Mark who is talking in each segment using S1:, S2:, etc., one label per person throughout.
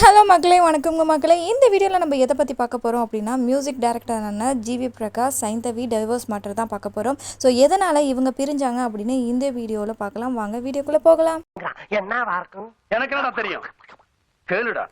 S1: Hello மக்களே, வணக்கங்க மக்களே. இந்த வீடியோவில் நம்ம எதை பற்றி பார்க்க போகிறோம் அப்படின்னா, மியூசிக் டைரக்டரான G V Prakash Saindhavi divorce matter தான் பார்க்க போகிறோம். ஸோ எதனால் இவங்க பிரிஞ்சாங்க அப்படின்னு இந்த வீடியோவில் பார்க்கலாம். வாங்க வீடியோக்குள்ளே போகலாம்.
S2: எனக்கு என்னடா தெரியும், கேளுடா.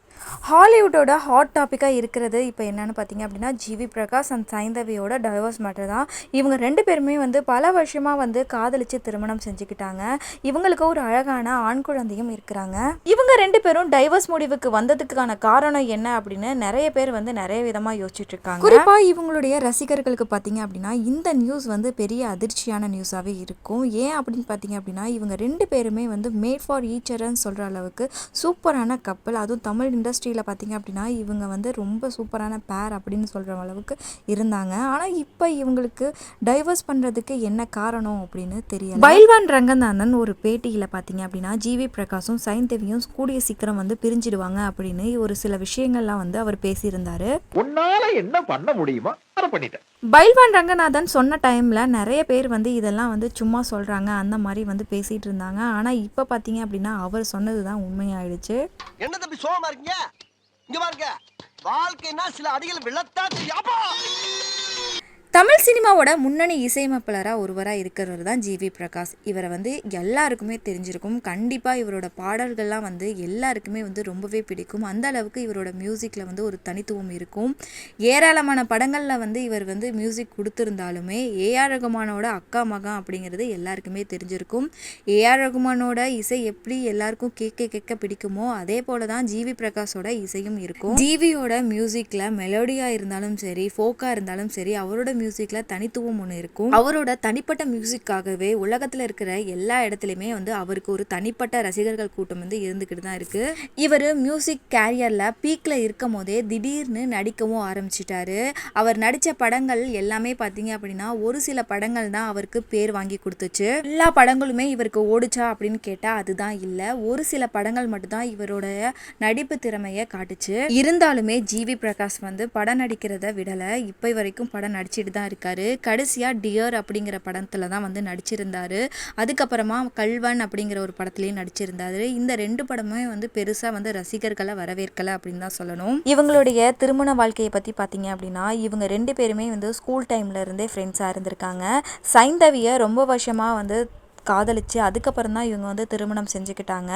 S1: ஹாலிவுட்டோட ஹாட் டாப்பிக்காக இருக்கிறது இப்போ என்னென்னு பார்த்தீங்க அப்படின்னா, ஜிவி பிரகாஷ் அண்ட் சைந்தவியோட டைவர்ஸ் மேட்டர் தான். இவங்க ரெண்டு பேருமே பல வருஷமாக காதலித்து திருமணம் செஞ்சுக்கிட்டாங்க. இவங்களுக்கு ஒரு அழகான ஆண் குழந்தையும் இருக்கிறாங்க. இவங்க ரெண்டு பேரும் டைவர்ஸ் முடிவுக்கு வந்ததுக்கான காரணம் என்ன அப்படின்னு நிறைய பேர் நிறைய விதமாக யோசிச்சுட்டு இருக்காங்க. குறிப்பாக இவங்களுடைய ரசிகர்களுக்கு பார்த்தீங்க அப்படின்னா இந்த நியூஸ் பெரிய அதிர்ச்சியான நியூஸாகவே இருக்கும். ஏன் அப்படின்னு பார்த்தீங்க அப்படின்னா, இவங்க ரெண்டு பேருமே மேட் ஃபார் ஈச் அதர்னு சொல்கிற அளவுக்கு சூப்பரான கப்பல். அதுவும் தமிழ் இண்டஸ்ட்ரியில் பார்த்தீங்க அப்படின்னா இவங்க ரொம்ப சூப்பரான பேர் அப்படின்னு சொல்கிற அளவுக்கு இருந்தாங்க. ஆனால் இப்போ இவங்களுக்கு டைவர்ஸ் பண்ணுறதுக்கு என்ன காரணம் அப்படின்னு தெரியல. பைல்வான் ரங்கநாதன் ஒரு பேட்டியில் பார்த்தீங்க அப்படின்னா, ஜிவி பிரகாஷும் சைந்தவியும் கூடிய சீக்கிரம் பிரிஞ்சிடுவாங்க அப்படின்னு ஒரு சில விஷயங்கள்லாம் அவர் பேசியிருந்தாரு.
S2: உன்னால என்ன பண்ண முடியுமா பண்ணிட்டேன்.
S1: பைல்வான் ரங்கநாதன் சொன்ன டைமில் நிறைய பேர் இதெல்லாம் சும்மா சொல்கிறாங்க அந்த மாதிரி பேசிகிட்டு இருந்தாங்க. ஆனால் இப்போ பார்த்தீங்க அப்படின்னா அவர் சொன்னது தான் உண்மையாயிடுச்சு.
S3: என்ன தம்பி சோகமா இருக்கீங்க? இங்க பாருங்க, வாழ்க்கைனா சில அடிகள் விழத்தான் யாபா.
S1: தமிழ் சினிமாவோட முன்னணி இசையமைப்பாளராக ஒருவராக இருக்கிறவர் தான் ஜிவி பிரகாஷ். இவரை எல்லாருக்குமே தெரிஞ்சிருக்கும். கண்டிப்பாக இவரோட பாடல்கள்லாம் எல்லாருக்குமே ரொம்பவே பிடிக்கும். அந்த அளவுக்கு இவரோட மியூசிக்கில் ஒரு தனித்துவம் இருக்கும். ஏராளமான படங்களில் இவர் மியூசிக் கொடுத்துருந்தாலுமே ஏஆர் ரகுமானோட அக்கா மகன் அப்படிங்கிறது எல்லாருக்குமே தெரிஞ்சிருக்கும். ஏஆர் ரகுமானோட இசை எப்படி எல்லாருக்கும் கேட்க பிடிக்குமோ அதே போல தான் ஜிவி பிரகாஷோட இசையும் இருக்கும். ஜிவியோட மியூசிக்கில் மெலோடியாக இருந்தாலும் சரி, ஃபோக்காக இருந்தாலும் சரி, அவரோட மியூசிக்ல தனித்துவம் ஒன்று இருக்கும். அவரோட தனிப்பட்ட மியூசிக்காகவே உலகத்தில் இருக்கிற எல்லா இடத்துலையுமே அவருக்கு ஒரு தனிப்பட்ட ரசிகர்கள் கூட்டம் இருந்துக்கிட்டு தான் இருக்கு. இவர் மியூசிக் கேரியர்ல பீக்ல இருக்கும் போதே திடீர்னு நடிக்கவும் ஆரம்பிச்சிட்டாரு. அவர் நடித்த படங்கள் எல்லாமே பார்த்தீங்க அப்படின்னா ஒரு சில படங்கள் தான் அவருக்கு பேர் வாங்கி கொடுத்துச்சு. எல்லா படங்களுமே இவருக்கு ஓடிச்சா அப்படின்னு கேட்டால் அதுதான் இல்லை. ஒரு சில படங்கள் மட்டும்தான் இவருடைய நடிப்பு திறமையை காட்டுச்சு. இருந்தாலுமே ஜிவி பிரகாஷ் படம் நடிக்கிறத விடலை. இப்போ வரைக்கும் படம் நடிச்சிட்டு தான் இருக்காரு. கடைசியா டியர் அப்படிங்கிற படத்துல தான் நடிச்சிருந்தாரு. அதுக்கப்புறமா கல்வன் அப்படிங்கிற ஒரு படத்துலயும் நடிச்சிருந்தாரு. இந்த ரெண்டு படமே பெருசா ரசிகர்களை வரவேற்கல அப்படின்னு தான் சொல்லணும். இவங்களுடைய திருமண வாழ்க்கையை பத்தி பாத்தீங்க அப்படின்னா, இவங்க ரெண்டு பேருமே ஸ்கூல் டைம்ல இருந்தே ஃப்ரெண்ட்ஸா இருந்திருக்காங்க. சைந்தவிய ரொம்ப வருஷமா காதலிச்சு அதுக்கப்புறம் தான் இவங்க திருமணம் செஞ்சுக்கிட்டாங்க.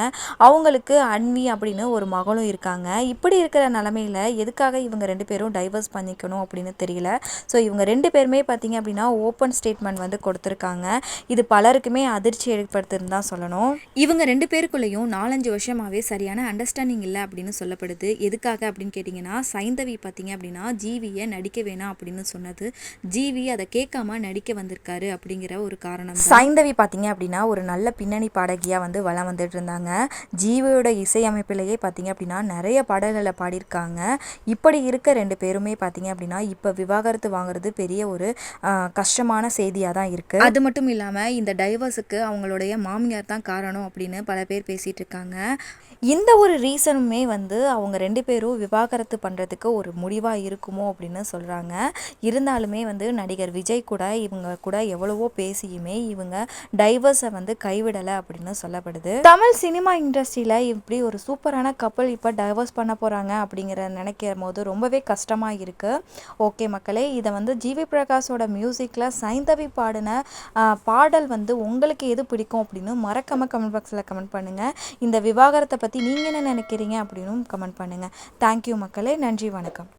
S1: அவங்களுக்கு அன்வி அப்படின்னு ஒரு மகளும் இருக்காங்க. இப்படி இருக்கிற நிலமையில எதுக்காக இவங்க ரெண்டு பேரும் டைவர்ஸ் பண்ணிக்கணும் அப்படின்னு தெரியல. ஸோ இவங்க ரெண்டு பேருமே பார்த்தீங்க அப்படின்னா ஓப்பன் ஸ்டேட்மெண்ட் கொடுத்துருக்காங்க. இது பலருக்குமே அதிர்ச்சி ஏற்படுத்துன்னு தான் சொல்லணும். இவங்க ரெண்டு பேருக்குள்ளேயும் 4-5 வருஷமாகவே சரியான அண்டர்ஸ்டாண்டிங் இல்லை அப்படின்னு சொல்லப்படுது. எதுக்காக அப்படின்னு கேட்டிங்கன்னா, சைந்தவி பார்த்தீங்க அப்படின்னா ஜிவியை நடிக்க வேணாம் அப்படின்னு சொன்னது, ஜிவி அதை கேட்காம நடிக்க வந்திருக்காரு அப்படிங்கிற ஒரு காரணம். சைந்தவி பார்த்தீங்க அப்படின்னா ஒரு நல்ல பின்னணி பாடகியாக வளம் வந்துட்டு இருந்தாங்க. ஜீவியோட இசையமைப்பிலேயே பார்த்தீங்க அப்படின்னா நிறைய பாடல்களை பாடியிருக்காங்க. இப்படி இருக்க ரெண்டு பேருமே பார்த்தீங்க அப்படின்னா இப்போ விவாகரத்து வாங்குறது பெரிய ஒரு கஷ்டமான செய்தியாக தான் இருக்குது. அது மட்டும் இல்லாமல் இந்த டைவர்ஸுக்கு அவங்களுடைய மாமியார் தான் காரணம் அப்படின்னு பல பேர் பேசிகிட்டு இருக்காங்க. இந்த ஒரு ரீசனுமே அவங்க ரெண்டு பேரும் விவாகரத்து பண்ணுறதுக்கு ஒரு முடிவாக இருக்குமோ அப்படின்னு சொல்கிறாங்க. இருந்தாலுமே நடிகர் விஜய் கூட இவங்க கூட எவ்வளவோ பேசியுமே இவங்க டைவர்ஸை கைவிடலை அப்படின்னு சொல்லப்படுது. தமிழ் சினிமா இண்டஸ்ட்ரியில் இப்படி ஒரு சூப்பரான கப்பல் இப்போ டைவர்ஸ் பண்ண போகிறாங்க அப்படிங்கிற நினைக்கும் போது ரொம்பவே கஷ்டமாக இருக்குது. ஓகே மக்களே, இதை ஜிவி பிரகாஷோட மியூசிக்கில் சைந்தவி பாடின பாடல் உங்களுக்கு எது பிடிக்கும் அப்படின்னு மறக்காமல் கமெண்ட் பாக்ஸில் கமெண்ட் பண்ணுங்கள். இந்த விவாகரத்தை பற்றி நீங்கள் என்ன நினைக்கிறீங்க அப்படின்னு கமெண்ட் பண்ணுங்கள். தேங்க்யூ மக்களே, நன்றி, வணக்கம்.